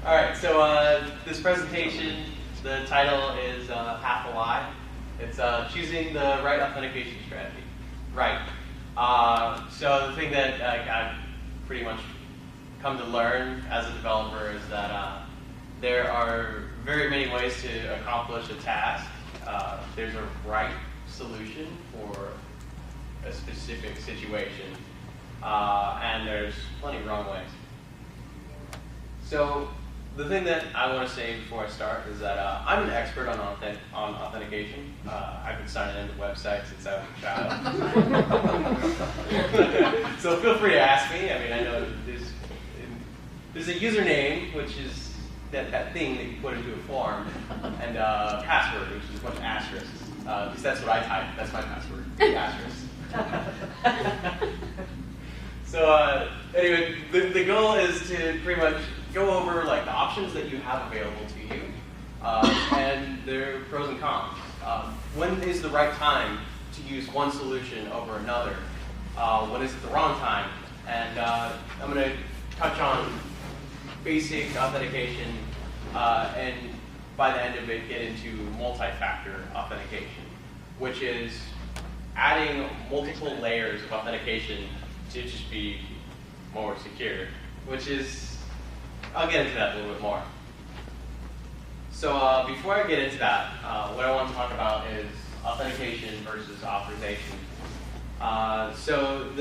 All right, so this presentation, the title is Half a Lie. It's choosing the right authentication strategy. Right. So the thing that I've pretty much come to learn as a developer is that there are very many ways to accomplish a task. There's a right solution for a specific situation, and there's plenty of wrong ways. So the thing that I want to say before I start is that I'm an expert on authentication. I've been signing into websites since I was a child. So feel free to ask me. I mean, I know there's a username, which is that thing that you put into a form, and password, which is a bunch of asterisks. At least that's what I type. That's my password, asterisk. So anyway, the goal is to pretty much go over like the options that you have available to you and their pros and cons. When is the right time to use one solution over another? When is it the wrong time? And I'm going to touch on basic authentication and by the end of it get into multi-factor authentication, which is adding multiple layers of authentication to just be more secure, which is, I'll get into that a little bit more. So before I get into that, what I want to talk about is authentication versus authorization. So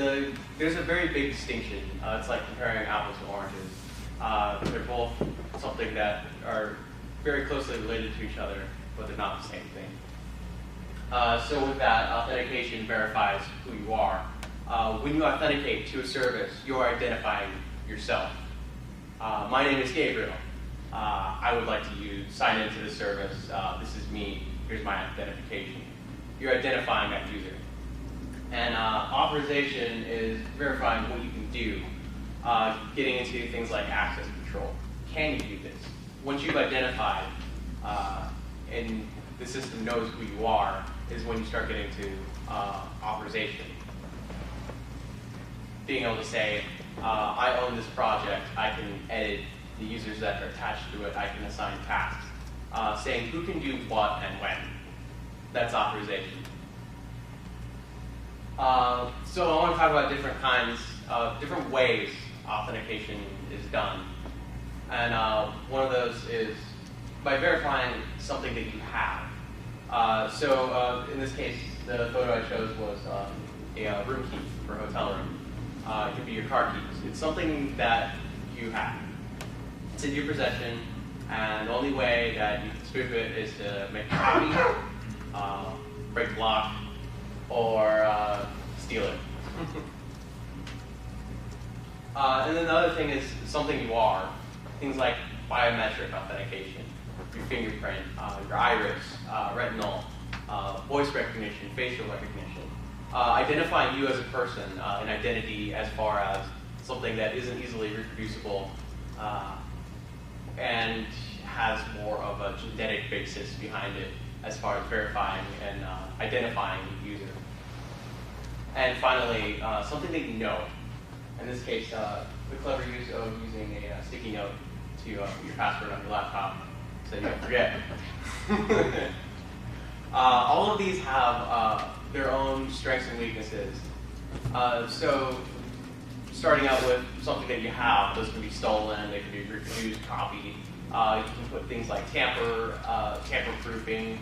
there's a very big distinction. It's like comparing apples to oranges. They're both something that are very closely related to each other, but they're not the same thing. So with that, authentication verifies who you are. When you authenticate to a service, you're identifying yourself. My name is Gabriel. I would like to sign into the service. This is me. Here's my identification. You're identifying that user. And authorization is verifying what you can do, getting into things like access control. Can you do this? Once you've identified and the system knows who you are, is when you start getting to authorization. Being able to say, I own this project, I can edit the users that are attached to it, I can assign tasks. Saying who can do what and when. That's authorization. So I want to talk about different ways authentication is done. And one of those is by verifying something that you have. So in this case, the photo I chose was a room key for a hotel room. It could be your car keys. It's something that you have. It's in your possession, and the only way that you can spoof it is to make a copy, break the lock, or steal it. And then the other thing is something you are. Things like biometric authentication, your fingerprint, your iris, retinal, voice recognition, facial recognition. Identifying you as a person, an identity as far as something that isn't easily reproducible and has more of a genetic basis behind it as far as verifying and identifying the user. And finally, something that you know. In this case, the clever use of using a sticky note to put your password on your laptop so you don't forget. All of these have their own strengths and weaknesses. So starting out with something that you have, those can be stolen, they can be reproduced, copied. You can put things like tamper-proofing.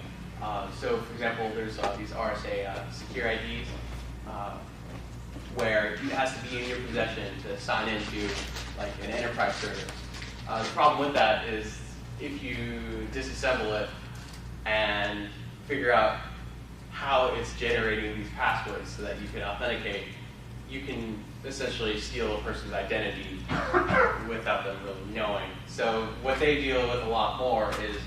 So for example, there's these RSA secure IDs where it has to be in your possession to sign into like an enterprise service. The problem with that is if you disassemble it and figure out how it's generating these passwords so that you can authenticate, you can essentially steal a person's identity without them really knowing. So what they deal with a lot more is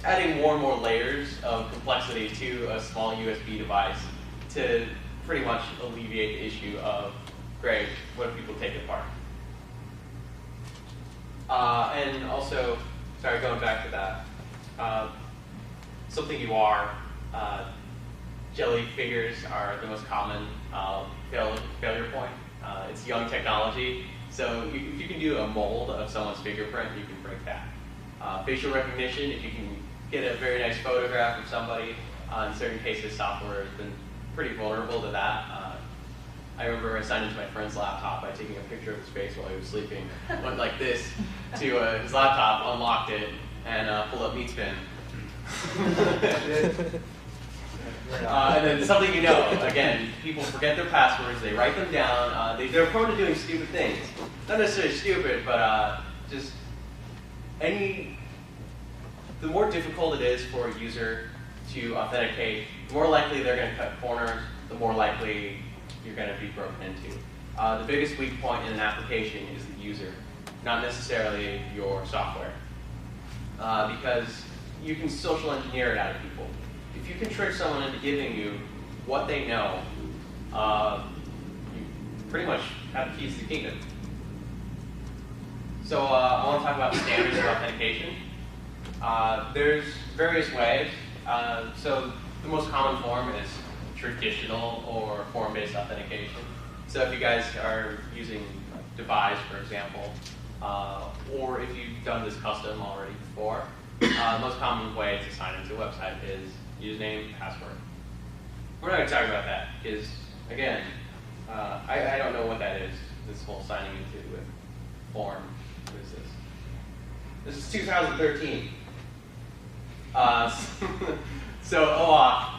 adding more and more layers of complexity to a small USB device to pretty much alleviate the issue of, great, what if people take it apart? And also, sorry, going back to that, something you are, jelly figures are the most common failure point. It's young technology, So if you can do a mold of someone's fingerprint, you can break that. Facial recognition, if you can get a very nice photograph of somebody, in certain cases software has been pretty vulnerable to that. I remember I signed into my friend's laptop by taking a picture of his face while he was sleeping, went like this to his laptop, unlocked it, and pulled up Meetspin. And then something you know, again, people forget their passwords, they write them down, they're prone to doing stupid things. Not necessarily stupid, but just the more difficult it is for a user to authenticate, the more likely they're going to cut corners, the more likely you're going to be broken into. The biggest weak point in an application is the user, not necessarily your software. Because you can social engineer it out of people. If you can trick someone into giving you what they know, you pretty much have the keys to the kingdom. So I want to talk about standards for authentication. There's various ways. So the most common form is traditional or form-based authentication. So if you guys are using Devise, for example, or if you've done this custom already before, the most common way to sign into a website is username, password. We're not going to talk about that because, again, I don't know what that is, this whole signing into with form. What is this? This is 2013. So OAuth,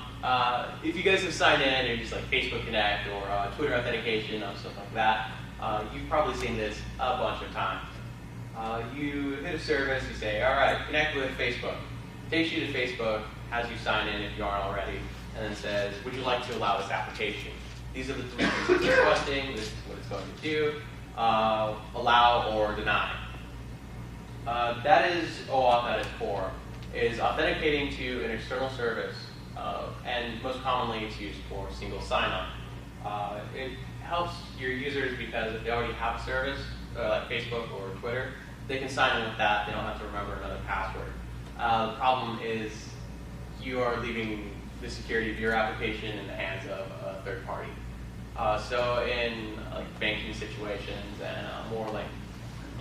if you guys have signed in and just like Facebook Connect or Twitter authentication or stuff like that, you've probably seen this a bunch of times. You hit a service, you say, all right, connect with Facebook. Takes you to Facebook, has you sign in if you aren't already, and then says, would you like to allow this application? These are the three things it's requesting, this is what it's going to do, allow or deny. That is OAuth at its core, is authenticating to an external service, and most commonly it's used for single sign-on. It helps your users because if they already have a service, like Facebook or Twitter, they can sign in with that, they don't have to remember another password. The problem is you are leaving the security of your application in the hands of a third party. So in like banking situations and more like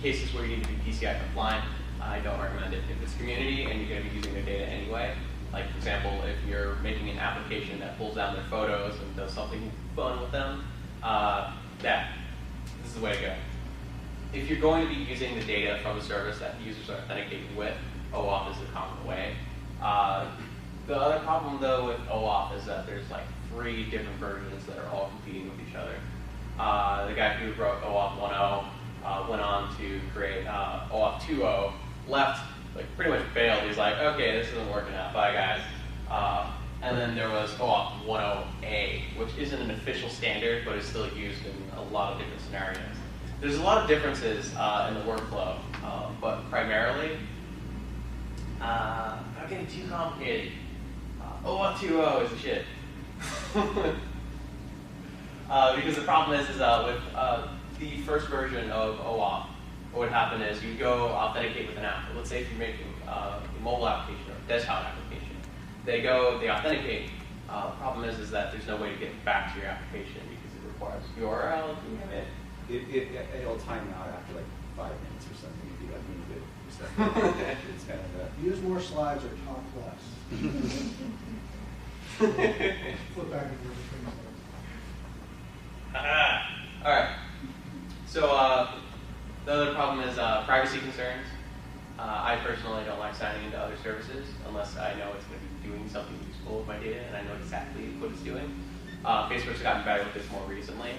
cases where you need to be PCI compliant, I don't recommend it. If it's community and you're going to be using their data anyway, like for example, if you're making an application that pulls down their photos and does something fun with them, this is the way to go. If you're going to be using the data from a service that users are authenticating with, OAuth is the common way. The other problem though with OAuth is that there's like 3 different versions that are all competing with each other. The guy who wrote OAuth 1.0 went on to create OAuth 2.0, left, like pretty much bailed. He's like, okay, this isn't working out, bye guys. And then there was OAuth 1.0a, which isn't an official standard, but is still used in a lot of different scenarios. There's a lot of differences in the workflow, but primarily, without getting too complicated, OAuth 2.0 is the shit. Because the problem is with the first version of OAuth, what would happen is you go authenticate with an app. Let's say if you're making a mobile application or a desktop application, they authenticate. The problem is that there's no way to get back to your application because it requires URL. It'll time out after like 5 minutes or something. If you like need to do stuff. It's kind of use more slides or talk less. Flip back and forth between slides. All right. So the other problem is privacy concerns. I personally don't like signing into other services unless I know it's going to be doing something useful with my data and I know exactly what it's doing. Facebook's gotten better with this more recently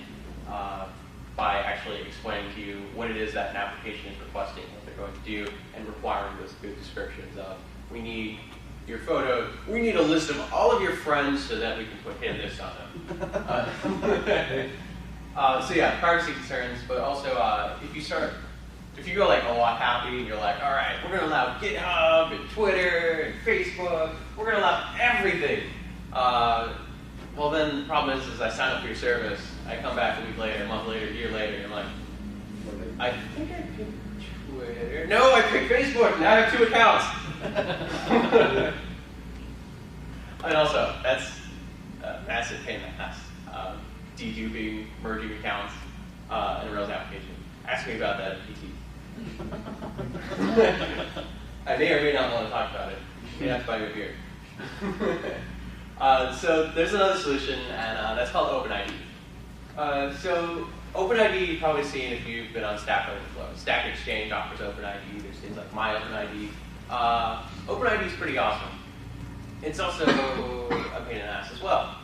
by actually explaining to you what it is that an application is requesting, what they're going to do, and requiring those good descriptions of, we need your photo, we need a list of all of your friends so that we can put hit this on them. So yeah, privacy concerns, but also if you go like OAuth happy and you're like, all right, we're going to allow GitHub and Twitter and Facebook, we're going to allow everything. Well then the problem is I sign up for your service, I come back a week later, a month later, a year later, and I'm like, I think I picked Twitter. No, I picked Facebook, now I have 2 accounts. And also, that's a massive pain in the ass. Deduping, merging accounts in a Rails application. Ask me about that at PT. I may or may not want to talk about it. You may have to buy me a beer. So there's another solution, and that's called OpenID. So OpenID you've probably seen if you've been on Stack Overflow. Stack Exchange offers OpenID. There's things like My OpenID. OpenID is pretty awesome. It's also a pain in the ass as well,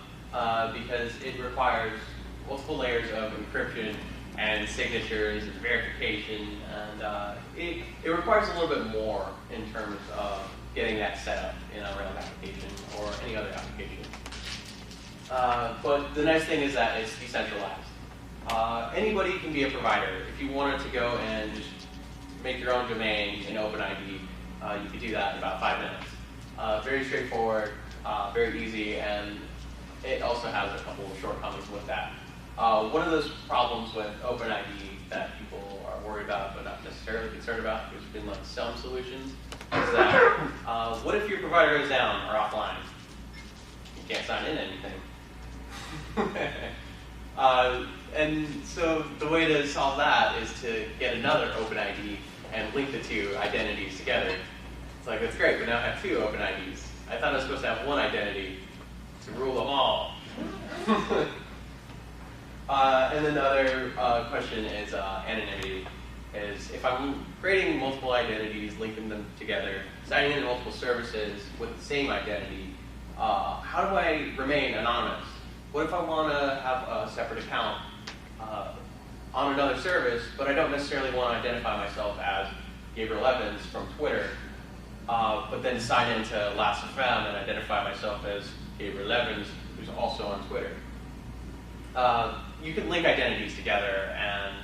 because it requires multiple layers of encryption and signatures and verification, and it requires a little bit more in terms of getting that set up in a Rails application or any other application. But the nice thing is that it's decentralized. Anybody can be a provider. If you wanted to go and just make your own domain in OpenID, you could do that in about 5 minutes. Very straightforward, very easy, and it also has a couple of shortcomings with that. One of those problems with OpenID that people are worried about but not necessarily concerned about, there's been like some solutions, is that what if your provider goes down or offline? You can't sign in anything. And so the way to solve that is to get another OpenID and link the two identities together. It's like, that's great, but now I have two OpenIDs. I thought I was supposed to have one identity to rule them all. And then the other question is anonymity. Is if I'm creating multiple identities, linking them together, signing into multiple services with the same identity, how do I remain anonymous? What if I want to have a separate account on another service, but I don't necessarily want to identify myself as Gabriel Evans from Twitter, but then sign into Last.fm and identify myself as Gabriel Evans, who's also on Twitter? You can link identities together, and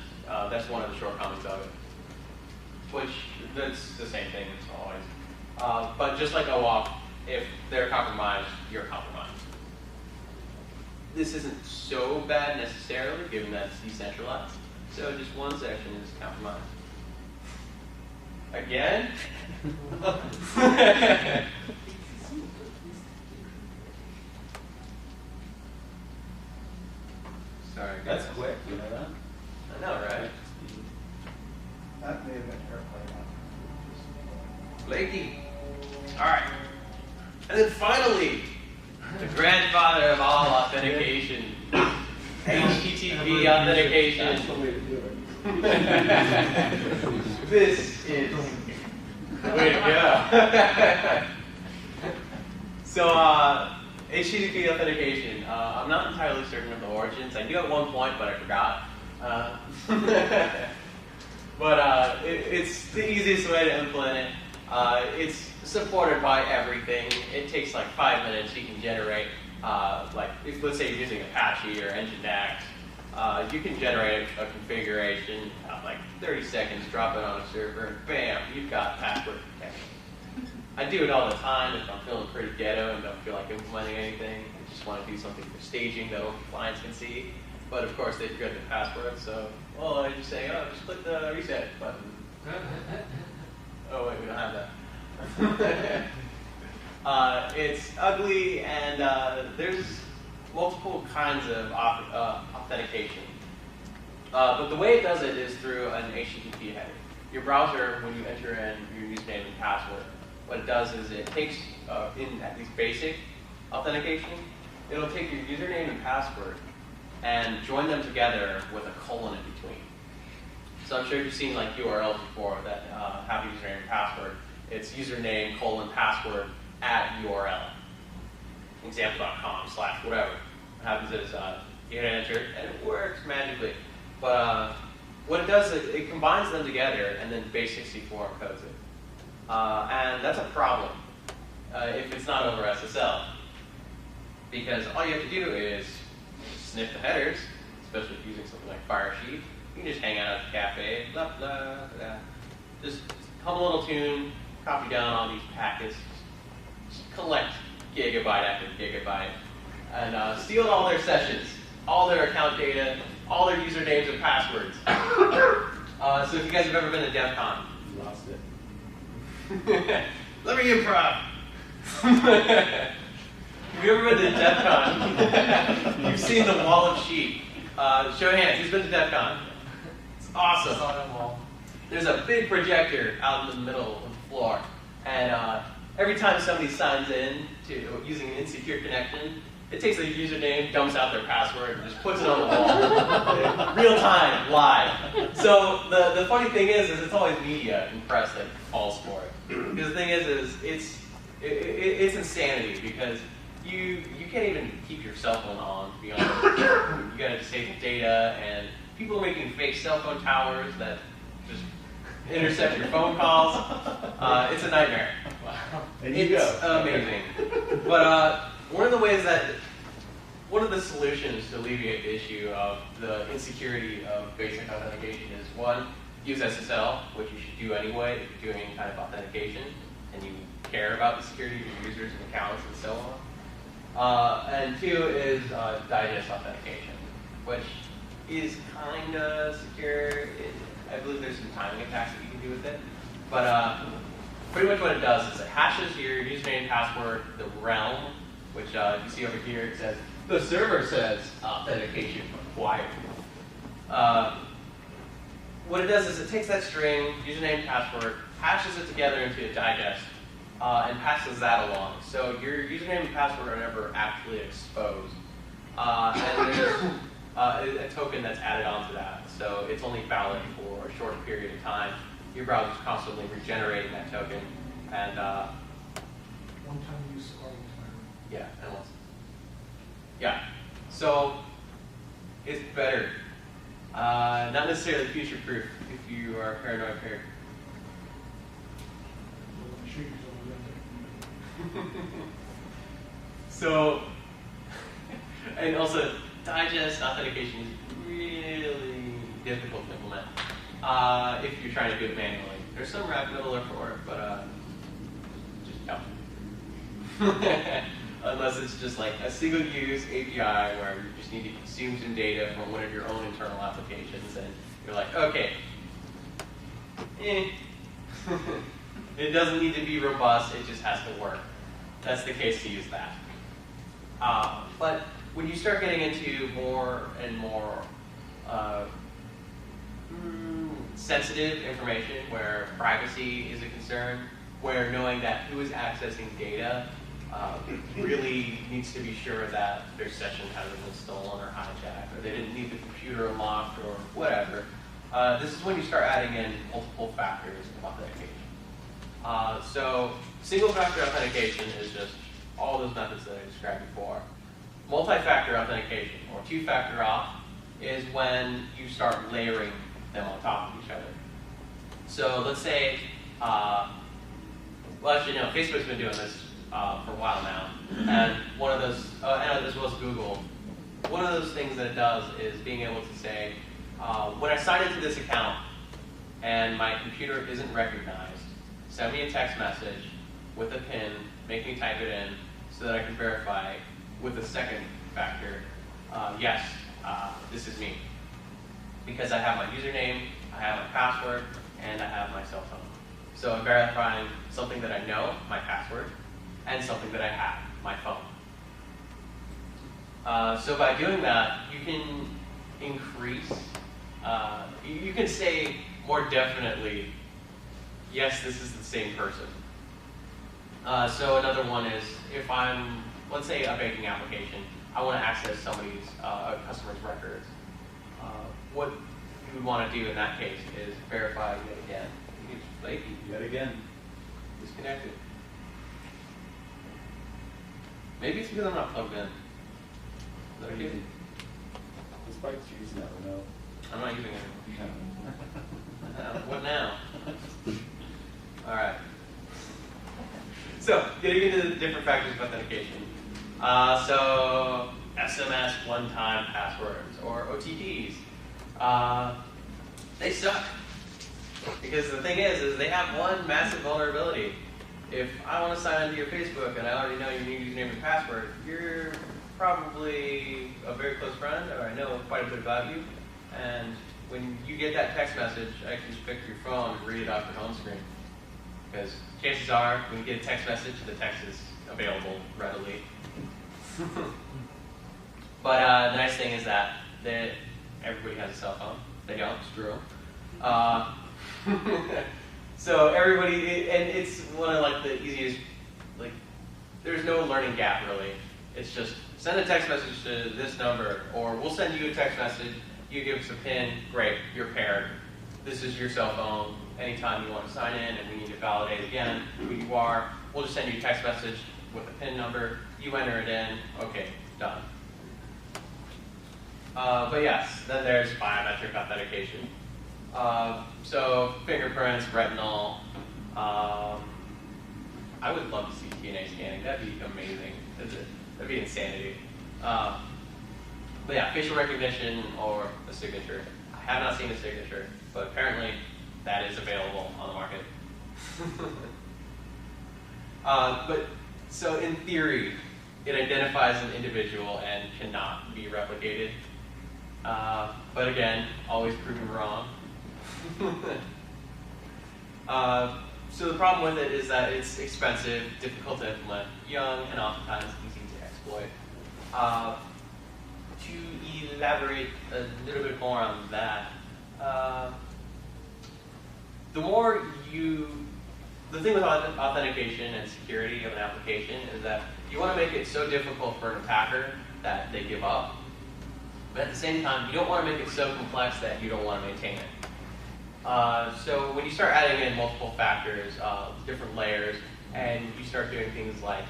that's one of the shortcomings of it. Which, that's the same thing as always. But just like OAuth, if they're compromised, you're compromised. This isn't so bad necessarily, given that it's decentralized. So just one section is compromised. Again? Sorry, That's quick, you know that? I know, right? That may have been airplane. Blakey. All right. And then finally, the grandfather of all authentication, HTTP authentication. That's the way to do it. This is the way to go. So, HTTP authentication. I'm not entirely certain of the origins. I knew at one point, but I forgot. But it's the easiest way to implement it. It's supported by everything. It takes like 5 minutes. You can generate, like, if, let's say you're using Apache or Nginx, you can generate a configuration, like 30 seconds, drop it on a server, and bam, you've got password protection. I do it all the time if I'm feeling pretty ghetto and don't feel like implementing anything. I just want to do something for staging that only clients can see. But of course, they forget the password, so, well, I just say, oh, just click the reset button. Oh, wait, we don't have that. It's ugly, and there's multiple kinds of authentication. But the way it does it is through an HTTP header. Your browser, when you enter in your username and password, what it does is it takes, in at least basic authentication, it'll take your username and password and join them together with a colon in between. So I'm sure you've seen like URLs before that have username and password. It's username, colon, password at URL. Example.com/whatever. What happens is you hit enter and it works magically. But what it does is it combines them together and then base64 encodes it. And that's a problem if it's not over SSL. Because all you have to do is sniff the headers, especially if you're using something like Firesheet. You can just hang out at the cafe, blah, blah, blah. Just hum a little tune, copy down all these packets, just collect gigabyte after gigabyte, and steal all their sessions, all their account data, all their usernames and passwords. So if you guys have ever been to DEF CON, You lost it. let me improv. Have you ever been to DEF CON? You've seen the wall of sheep. Show of hands, who's been to DEF CON? It's awesome. Saw them all. There's a big projector out in the middle of the floor, and every time somebody signs in to using an insecure connection, it takes a username, dumps out their password, and just puts it on the wall. Real time, live. So the funny thing is it's always media and press that falls for it. Because the thing is it's insanity because you can't even keep your cell phone on, to be honest. You gotta save the data, and people are making fake cell phone towers that just intercept your phone calls. It's a nightmare. And you It's go. amazing. But one of the solutions to alleviate the issue of the insecurity of basic authentication is one, use SSL, which you should do anyway if you're doing any kind of authentication and you care about the security of your users and accounts and so on. And two is digest authentication, which is kind of secure. I believe there's some timing attacks that you can do with it. But pretty much what it does is it hashes your username and password, the realm, which you see over here, it says, the server says authentication required. What it does is it takes that string, username and password, hashes it together into a digest, and passes that along. So your username and password are never actually exposed. And there's a token that's added onto that. So it's only valid for a short period of time. Your browser's constantly regenerating that token. And One-time use or one-time. yeah, and once. Yeah. So it's better. Not necessarily future-proof if you are a paranoid parent. I'm sure you don't remember. So, and also, digest authentication is really difficult to implement if you're trying to do it manually. There's some wrap middleware for it, but just don't. Unless it's just like a single-use API where you just need to consume some data from one of your own internal applications, and you're like, okay, it doesn't need to be robust, it just has to work. That's the case to use that. But when you start getting into more and more sensitive information where privacy is a concern, where knowing that who is accessing data really needs to be sure that their session hasn't been stolen or hijacked, or they didn't need the computer unlocked or whatever. This is when you start adding in multiple factors of authentication. So single-factor authentication is just all those methods that I described before. Multi-factor authentication, or two-factor auth, is when you start layering them on top of each other. So let's say, well actually no, Facebook's been doing this for a while now, and one of those, and as well as Google, one of those things that it does is being able to say, when I sign into this account and my computer isn't recognized, send me a text message with a PIN, make me type it in so that I can verify with a second factor, yes, this is me. Because I have my username, I have my password, and I have my cell phone. So I'm verifying something that I know, my password, and something that I have, my phone. So by doing that, you can increase, you can say more definitely, yes, this is the same person. So another one is, if I'm, let's say a banking application, I want to access somebody's customer's records. What you would want to do in that case is verify yet again. It's flaky. Yet again. Disconnected. Maybe it's because I'm not plugged in. Is that okay? Despite choose never know. I'm not using it anymore. What now? Alright. So, getting into the different factors of authentication. So, SMS One-Time Passwords, or OTPs. They suck. Because the thing is they have one massive vulnerability. If I want to sign into your Facebook and I already know your new username and password, you're probably a very close friend, or I know quite a bit about you. And when you get that text message, I can just pick your phone and read it off your home screen. Because chances are, when you get a text message, the text is available readily. But the nice thing is that everybody has a cell phone. They don't, screw them. So everybody, and it's one of like the easiest, like there's no learning gap really. It's just send a text message to this number, or we'll send you a text message, you give us a PIN, great, you're paired. This is your cell phone. Anytime you want to sign in and we need to validate again who you are, we'll just send you a text message with a PIN number, you enter it in, okay, done. But yes, then there's biometric authentication. So fingerprints, retinal. I would love to see DNA scanning. That'd be amazing. That'd be insanity. But yeah, facial recognition or a signature. I have not seen a signature, but apparently that is available on the market. But so in theory, it identifies an individual and cannot be replicated. But again, always proven wrong. So the problem with it is that it's expensive, difficult to implement, young, and oftentimes easy to exploit. To elaborate a little bit more on that, the thing with authentication and security of an application is that you want to make it so difficult for an attacker that they give up. But at the same time, you don't want to make it so complex that you don't want to maintain it. So when you start adding in multiple factors, different layers, and you start doing things like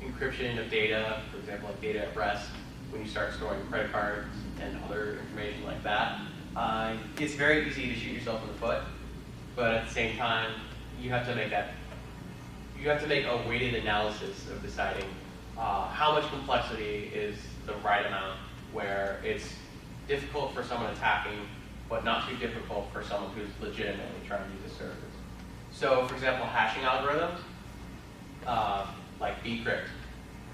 encryption of data, for example, like data at rest, when you start storing credit cards and other information like that, it's very easy to shoot yourself in the foot. But at the same time, you have to make a weighted analysis of deciding how much complexity is the right amount, where it's difficult for someone attacking, but not too difficult for someone who's legitimately trying to use a service. So, for example, hashing algorithms, like bcrypt,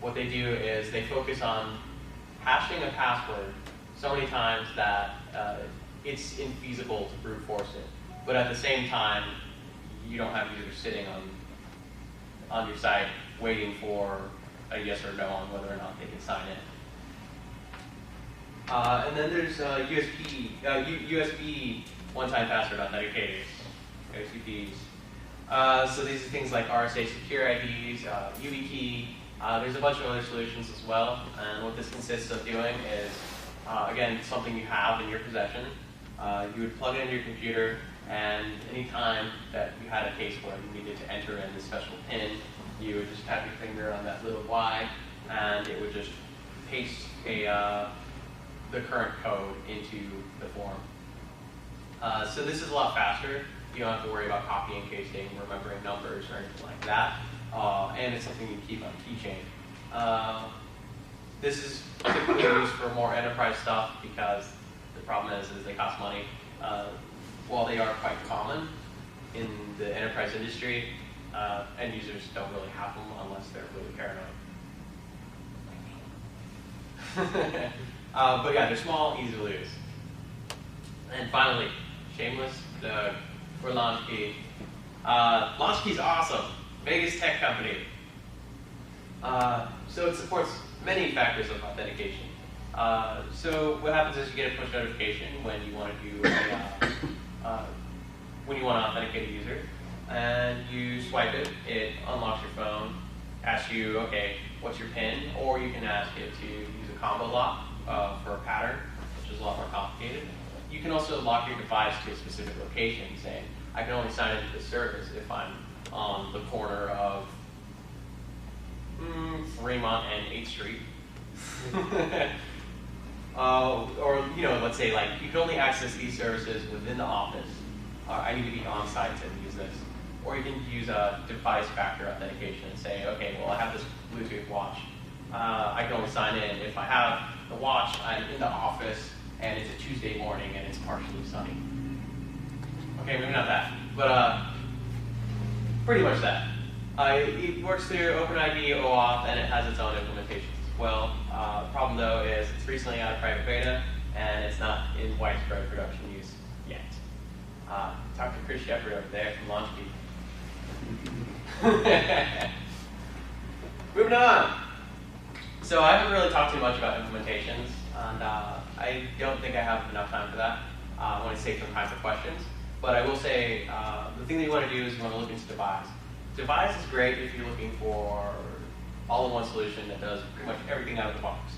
what they do is they focus on hashing a password so many times that it's infeasible to brute force it. But at the same time, you don't have users sitting on your site waiting for a yes or no on whether or not they can sign in. And then there's USB One-Time Password Authenticators, USPs. So these are things like RSA Secure IDs, YubiKey. There's a bunch of other solutions as well. And what this consists of doing is, again, something you have in your possession. You would plug it into your computer, and anytime that you had a case where you needed to enter in the special PIN, you would just tap your finger on that little Y, and it would just paste the current code into the form. So this is a lot faster. You don't have to worry about copying, pasting, remembering numbers, or anything like that. And it's something you can keep on keychain. This is typically used for more enterprise stuff because the problem is they cost money. While they are quite common in the enterprise industry, end users don't really have them unless they're really paranoid. But yeah, they're small, easy to lose. And finally, shameless plug for LaunchKey. LaunchKey is awesome. Biggest tech company. So it supports many factors of authentication. So what happens is you get a push notification when you want to do when you want to authenticate a user, and you swipe it. It unlocks your phone, asks you, okay, what's your PIN, or you can ask it to use a combo lock for a pattern, which is a lot more complicated. You can also lock your device to a specific location, saying, I can only sign into the service if I'm on the corner of Fremont and 8th Street. Or, let's say like, you can only access these services within the office. I need to be on site to use this. Or you can use a device factor authentication and say, okay, well, I have this Bluetooth watch. I can only sign in if I have the watch, I'm in the office, and it's a Tuesday morning and it's partially sunny. Okay, maybe not that, but pretty much that. It works through OpenID, OAuth, and it has its own implementations as well. Problem though is it's recently out of private beta, and it's not in widespread production use yet. Talk to Chris Shepard over there from LaunchKey. Moving on. So I haven't really talked too much about implementations, and I don't think I have enough time for that. I want to save some time for questions. But I will say, the thing that you want to do is you want to look into Devise. Devise is great if you're looking for all-in-one solution that does pretty much everything out of the box.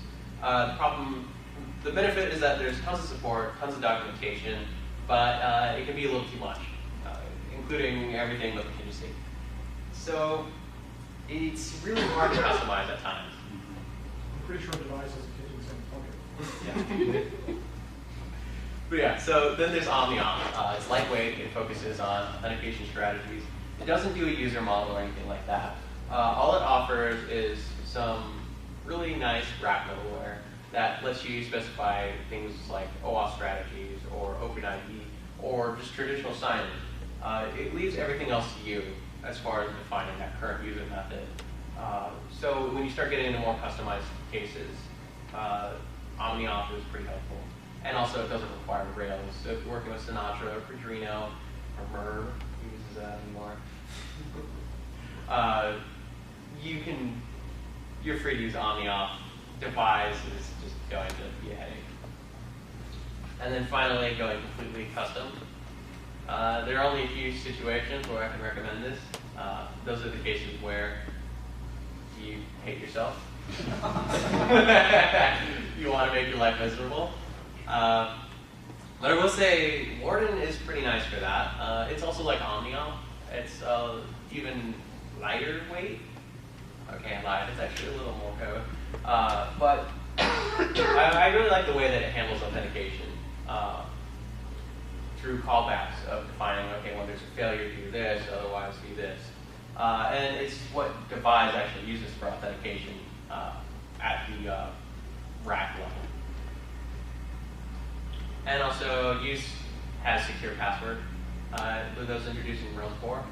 The benefit is that there's tons of support, tons of documentation, but it can be a little too much, including everything with contingency. So it's really hard to customize at times. I'm pretty sure Devise has a kitchen sink bucket. Yeah. But yeah, so then there's OmniAuth. It's lightweight. It focuses on authentication strategies. It doesn't do a user model or anything like that. All it offers is some really nice wrap middleware that lets you specify things like OAuth strategies or OpenID or just traditional signing. It leaves everything else to you as far as defining that current user method. So when you start getting into more customized cases, OmniAuth is pretty helpful. And also it doesn't require Rails. So if you're working with Sinatra or Pedrino or Merv, who uses that anymore, you're free to use OmniAuth. Devise is just going to be a headache. And then finally, going completely custom. There are only a few situations where I can recommend this. Those are the cases where you hate yourself. You want to make your life miserable. But I will say, Warden is pretty nice for that. It's also like OmniAuth. It's even lighter weight. Okay, I lied. It's actually a little more code. But I really like the way that it handles authentication through callbacks of defining, okay, when there's a failure, do this, otherwise do this. And it's what Devise actually uses for authentication at the rack level. And also, use has secure password. Were those introduced in Realm 4?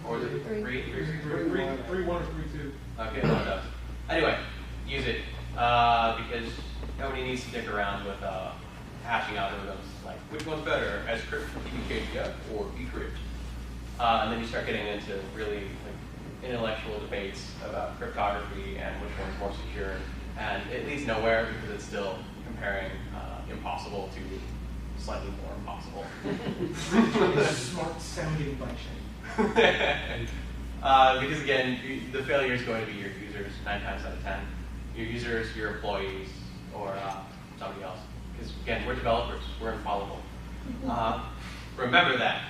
Or is it 3? 3.1 or 3.2. Okay, one of those. Anyway, use it because nobody needs to stick around with hashing algorithms like which one's better, as crypt PKF or decrypt. And then you start getting into really intellectual debates about cryptography and which one's more secure. And it leads nowhere because it's still comparing impossible to slightly more impossible. It's smart sounding by chain. Because again, the failure is going to be your users 9 times out of 10. Your users, your employees, or somebody else. Because again, we're developers, we're infallible. Remember that.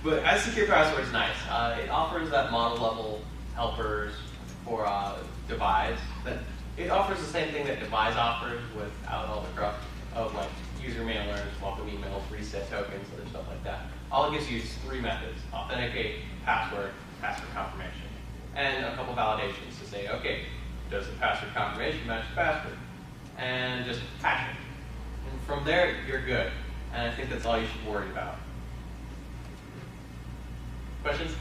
But as secure password is nice. It offers that model level helpers for Devise. But it offers the same thing that Devise offers without all the crap of like user mailers, welcome emails, reset tokens, other stuff like that. All it gives you is 3 methods: authenticate, password, password confirmation, and a couple validations to say, okay, does the password confirmation match the password? And just patch it. And from there, you're good. And I think that's all you should worry about. Questions?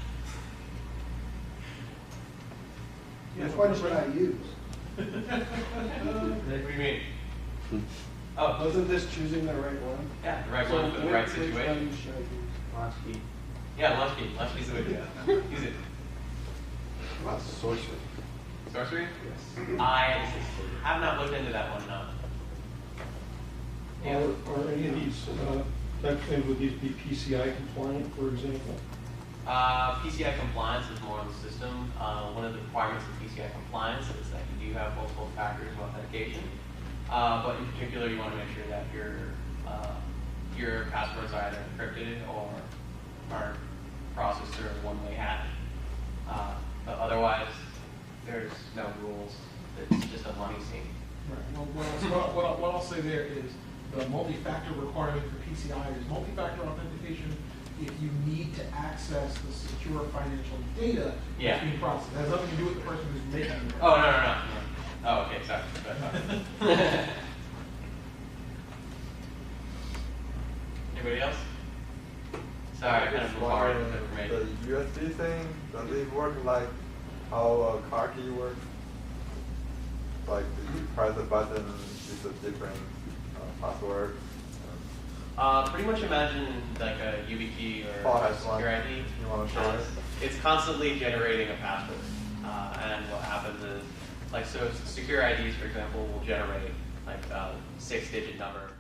Which one should I use? What do you mean? Oh, Wasn't this choosing the right one? yeah, the right one for the right Which situation. one should I use? Latchkey. Yeah, Launchkey. Launchkey's the way to go. Use it. What about sorcery? Sorcery? Yes. I have not looked into that one, no. Yeah. Are any of these type things, would these be PCI compliant, for example? PCI compliance is more on the system. One of the requirements of PCI compliance is that you do have multiple factors of authentication. But in particular, you want to make sure that your passwords are either encrypted or are processed through a one-way hash. But otherwise, there's no rules. It's just a money scene. Right. Well, what I'll say there is the multi-factor requirement for PCI is multi-factor authentication if you need to access the secure financial data that's being processed. It has nothing to do with the person who's making it. Oh, no. Oh, okay, sorry. Anybody else? Sorry, I kind of hard information. The USB thing, does it work like how a car key works? Like you press a button, it's a different password. Pretty much imagine like a YubiKey or Oh, a that's one. secure ID. You want to show it? It's constantly generating a password. And what happens is, like, so secure IDs, for example, will generate like a 6-digit number.